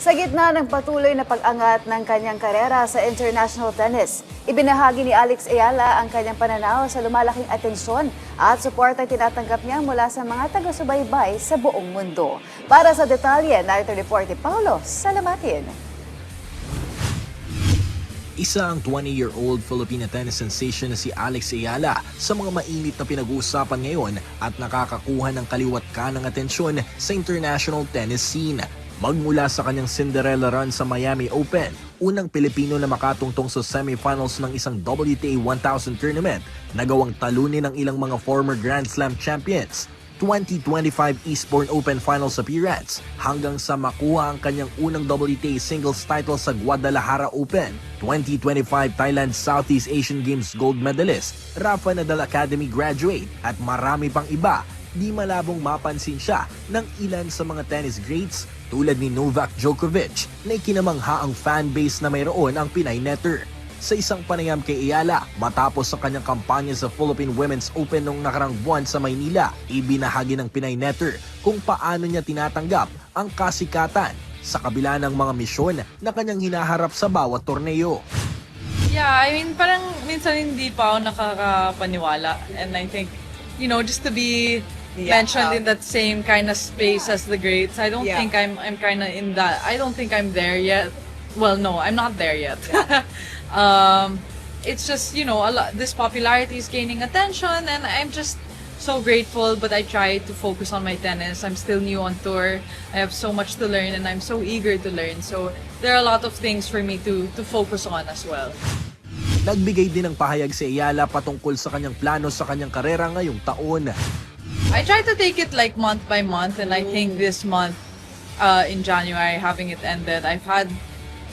Sa gitna ng patuloy na pag-angat ng kanyang karera sa international tennis, ibinahagi ni Alex Ayala ang kanyang pananaw sa lumalaking atensyon at suporta tinatanggap niya mula sa mga taga-subaybay sa buong mundo. Para sa detalye, narito report ni Paulo Salamatin. Isa ang 20-year-old Filipina tennis sensation na si Alex Ayala sa mga mainit na pinag-uusapan ngayon at nakakakuha ng kaliwat ka ng atensyon sa international tennis scene. Magmula sa kanyang Cinderella run sa Miami Open, unang Pilipino na makatungtong sa semifinals ng isang WTA 1000 tournament, nagawang talunin ng ilang mga former Grand Slam champions, 2025 Eastbourne Open Finals appearance, hanggang sa makuha ang kanyang unang WTA singles title sa Guadalajara Open, 2025 Thailand Southeast Asian Games gold medalist, Rafa Nadal Academy graduate at marami pang iba. Di malabong mapansin siya ng ilan sa mga tennis greats tulad ni Novak Djokovic na ikinamangha ang fanbase na mayroon ang Pinay netter. Sa isang panayam kay Ayala, matapos ang kanyang kampanya sa Philippine Women's Open noong nakarang buwan sa Maynila, ibinahagi ng Pinay netter kung paano niya tinatanggap ang kasikatan sa kabila ng mga misyon na kanyang hinaharap sa bawat torneo. Yeah, I mean, parang minsan hindi pa ako nakakapaniwala. And I think, just to be mentioned in that same kind of space as the greats, I don't think I'm kind of in that. I don't think I'm there yet. Well, no, I'm not there yet. It's just, this popularity is gaining attention and I'm just so grateful, but I try to focus on my tennis. I'm still new on tour. I have so much to learn and I'm so eager to learn. So there are a lot of things for me to focus on as well. Nagbigay din ng pahayag si Ayala patungkol sa kanyang plano sa kanyang karera ngayong taon. I try to take it like month by month, and I think this month, in January, having it ended, I've had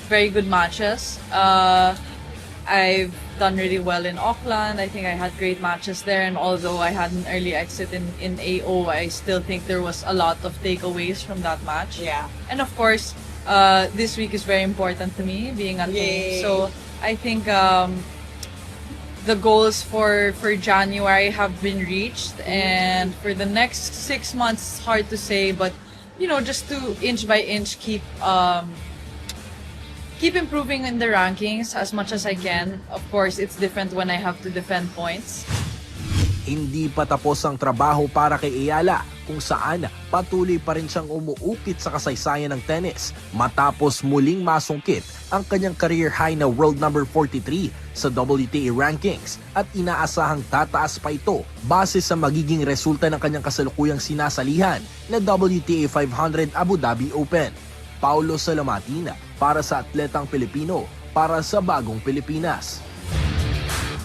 very good matches. I've done really well in Auckland. I think I had great matches there, and although I had an early exit in AO, I still think there was a lot of takeaways from that match. Yeah. And of course, this week is very important to me, being at home. So I think the goals for January have been reached, and for the next 6 months, it's hard to say, but just to inch by inch keep improving in the rankings as much as I can. Of course, it's different when I have to defend points. Hindi pa tapos ang trabaho para kay Ayala kung saan patuloy pa rin siyang umuukit sa kasaysayan ng tennis matapos muling masungkit ang kanyang career high na world number 43 sa WTA rankings at inaasahang tataas pa ito base sa magiging resulta ng kanyang kasalukuyang sinasalihan na WTA 500 Abu Dhabi Open. Paulo Salamatin para sa Atletang Pilipino para sa Bagong Pilipinas.